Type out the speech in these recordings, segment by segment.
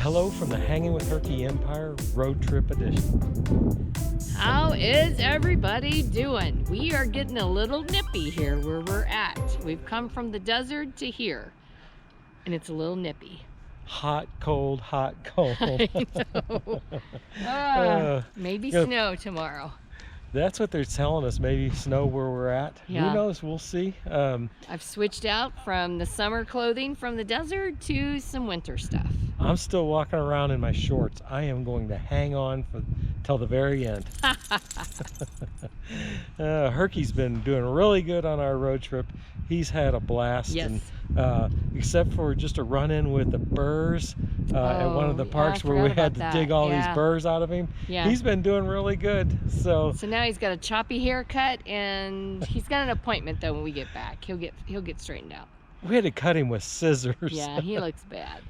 Hello from the Hanging with Herky Empire Road Trip Edition. How is everybody doing? We are getting a little nippy here where we're at. We've come from the desert to here, and it's a little nippy. Hot, cold, hot, cold. I know. Maybe snow tomorrow. That's what they're telling us, maybe snow where we're at. Yeah. Who knows? We'll see. I've switched out from the summer clothing from the desert to some winter stuff. I'm still walking around in my shorts. I am going to hang on till the very end. Herky's been doing really good on our road trip. He's had a blast. Yes. And, except for just a run-in with the burrs at one of the parks where we had to dig all these burrs out of him. Yeah. He's been doing really good. So now he's got a choppy haircut, and he's got an appointment though when we get back. He'll get straightened out. We had to cut him with scissors. Yeah, he looks bad.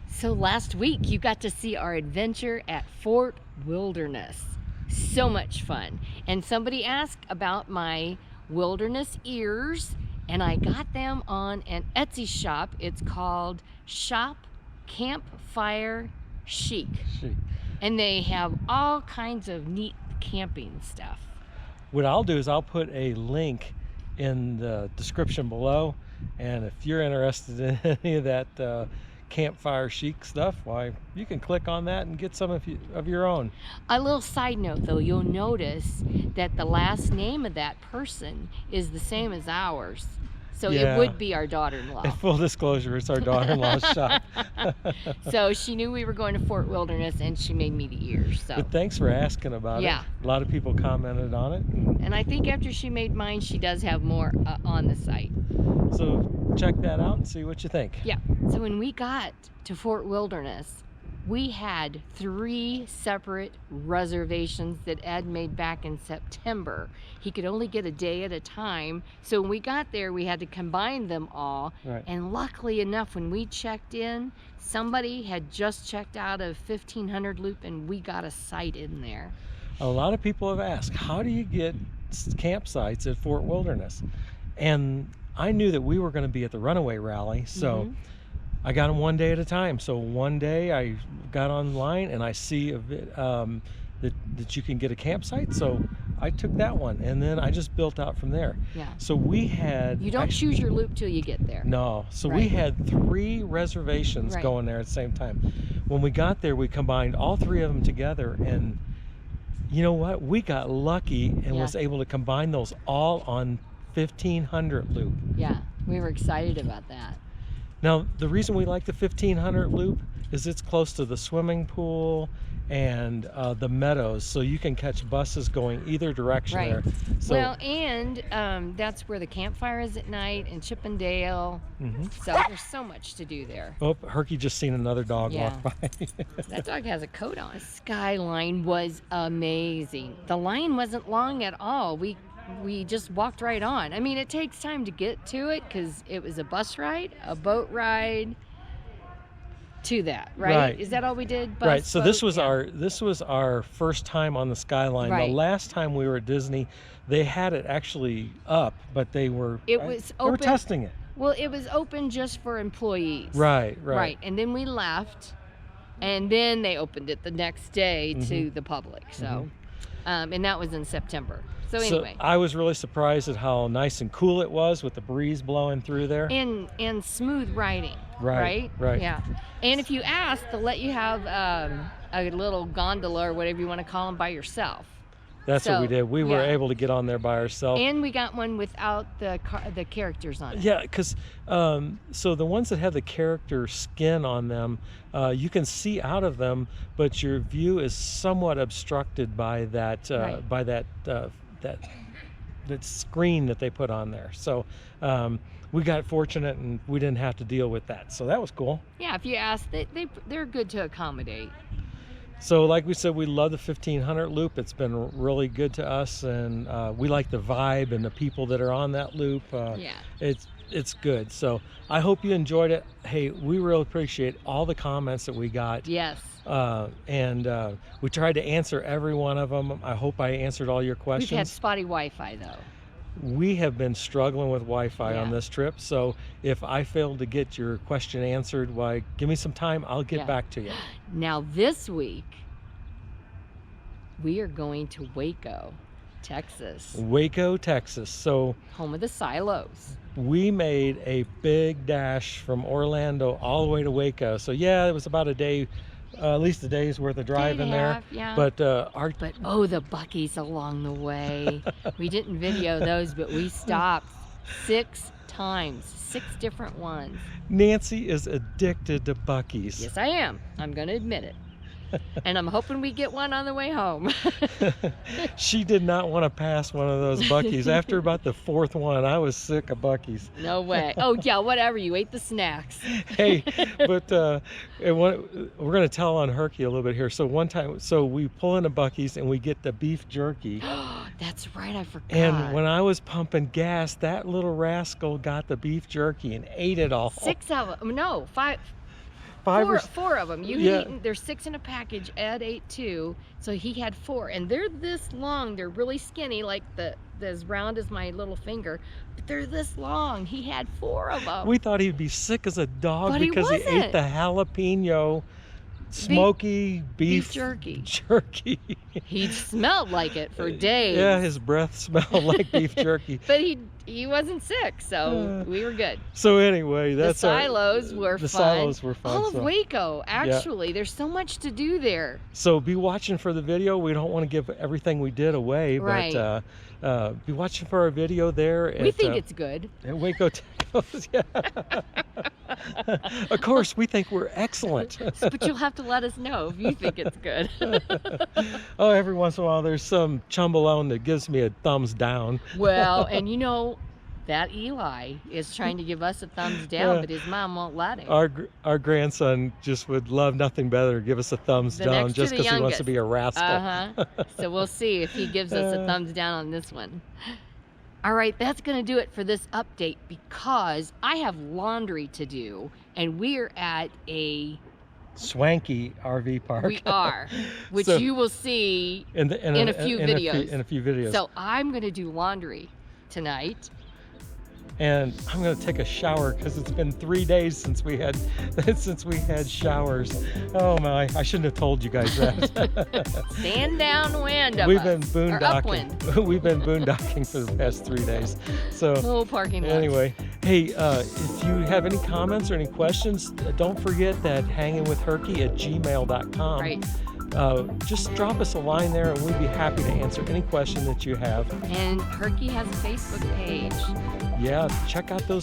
So last week you got to see our adventure at Fort Wilderness. So much fun. And somebody asked about my wilderness ears, and I got them on an Etsy shop. It's called Shop Campfire Chic. And they have all kinds of neat camping stuff. What I'll do is I'll put a link in the description below, and if you're interested in any of that campfire chic stuff, why, you can click on that and get some of your own. A little side note though, you'll notice that the last name of that person is the same as ours. So Yeah. It would be our daughter-in-law. In full disclosure, it's our daughter-in-law's shop. So she knew we were going to Fort Wilderness, and she made me the ears. So. But thanks for asking about it. A lot of people commented on it. And I think after she made mine, she does have more on the site. So check that out and see what you think. Yeah. So when we got to Fort Wilderness, we had 3 separate reservations that Ed made back in September. He could only get a day at a time. So when we got there, we had to combine them all. Right. And luckily enough, when we checked in, somebody had just checked out of 1500 Loop, and we got a site in there. A lot of people have asked, how do you get campsites at Fort Wilderness? And I knew that we were going to be at the Runaway Rally, so I got them one day at a time. So one day I got online and I see that you can get a campsite, so I took that one, and then I just built out from there. Yeah. So we had... You don't choose your loop till you get there. No. So we had 3 reservations going there at the same time. When we got there, we combined all 3 of them together, and you know what? We got lucky and was able to combine those all on 1500 Loop. Yeah, we were excited about that. Now, the reason we like the 1500 Loop is it's close to the swimming pool and the meadows, so you can catch buses going either direction there. So, well, and that's where the campfire is at night, and Chippendale. So there's so much to do there. Oh, Herky just seen another dog walk by. That dog has a coat on. The skyline was amazing. The line wasn't long at all. We just walked right on. I mean, it takes time to get to it because it was a bus ride, a boat ride to that, right? Is that all we did? Bus, so boat? this was our first time on the skyline. The last time we were at Disney, they had it actually up, but they were open. They were testing it. Well, it was open just for employees. Right. And then we left, and then they opened it the next day to the public. So, and that was in September. So anyway, I was really surprised at how nice and cool it was with the breeze blowing through there. And smooth riding. Right. Yeah. And if you ask, they'll let you have a little gondola or whatever you want to call them by yourself. That's what we did. We were able to get on there by ourselves. And we got one without the characters on it. Yeah, because so the ones that have the character skin on them, you can see out of them, but your view is somewhat obstructed by that that screen that they put on there. So we got fortunate and we didn't have to deal with that. So that was cool. Yeah, if you ask, they're good to accommodate. So like we said, we love the 1500 Loop. It's been really good to us, and we like the vibe and the people that are on that loop. It's good. So I hope you enjoyed it. Hey, we really appreciate all the comments that we got. Yes. And we tried to answer every one of them. I hope I answered all your questions. We've had spotty Wi-Fi though. We have been struggling with Wi-Fi on Yeah. this trip, so if I fail to get your question answered, why, give me some time, I'll get Yeah. back to you. Now this week, we are going to Waco, Texas, Waco, Texas. So home of the silos. we made a big dash from Orlando all the way to Waco. So yeah, it was about a day, at least a day's worth of drive Day in and a there. half, yeah. But But oh, the Buc-ee's along the way. We didn't video those, but we stopped 6 times, 6 different ones. Nancy is addicted to Buc-ee's. Yes, I am. I'm going to admit it. And I'm hoping we get one on the way home. She did not want to pass one of those Buc-ee's. After about the 4th one, I was sick of Buc-ee's. No way. Oh, yeah, whatever. You ate the snacks. Hey, but we're going to tell on Herky a little bit here. So one time, so we pull in a Buc-ee's and we get the beef jerky. That's right. I forgot. And when I was pumping gas, that little rascal got the beef jerky and ate it all. 6 of them. No, 5. Five or Four of them. You yeah. had eaten. There's 6 in a package. Ed ate 2, so he had 4, and they're this long. They're really skinny, like as round as my little finger, but they're this long. He had 4 of them. We thought he'd be sick as a dog But he because he ate wasn't. the jalapeno smoky beef jerky. jerky. He smelled like it for days. Yeah, his breath smelled like beef jerky. But he wasn't sick, so we were good. So anyway, that's the silos were the fun. silos were fun. All of so. Waco, actually. There's so much to do there. So be watching for the video. We don't want to give everything we did away, Right. but be watching for our video there. We think it's good. At Waco Texas. Yeah. Of course, we think we're excellent. But you'll have to let us know if you think it's good. Oh, every once in a while there's some chumbalone that gives me a thumbs down. Well, and you know, that Eli is trying to give us a thumbs down, Yeah. but his mom won't let him. Our grandson just would love nothing better to give us a thumbs The down next to just the because he wants to youngest. be a rascal. So we'll see if he gives us a thumbs down on this one. All right, that's going to do it for this update because I have laundry to do, and we're at a Swanky RV park. We are, which So- you will see in a few videos. In a few videos. So I'm going to do laundry tonight. And I'm gonna take a shower because it's been 3 days since we had showers. Oh my! I shouldn't have told you guys that. Stand downwind of We've us, been or upwind. boondocking. We've been boondocking for the past 3 days. So Little parking lot. anyway, hey, if you have any comments or any questions, don't forget that hangingwithherky@gmail.com. Right. Just drop us a line there, and we'd be happy to answer any question that you have. And Herky has a Facebook page. Yeah, check out the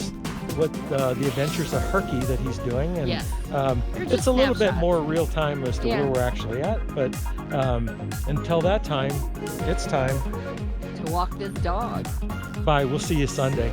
adventures of Herky that he's doing, and Yes. They're it's just a little bit snapshots. more real time as to Yeah. where we're actually at. But until that time, it's time. To walk this dog. Bye. We'll see you Sunday.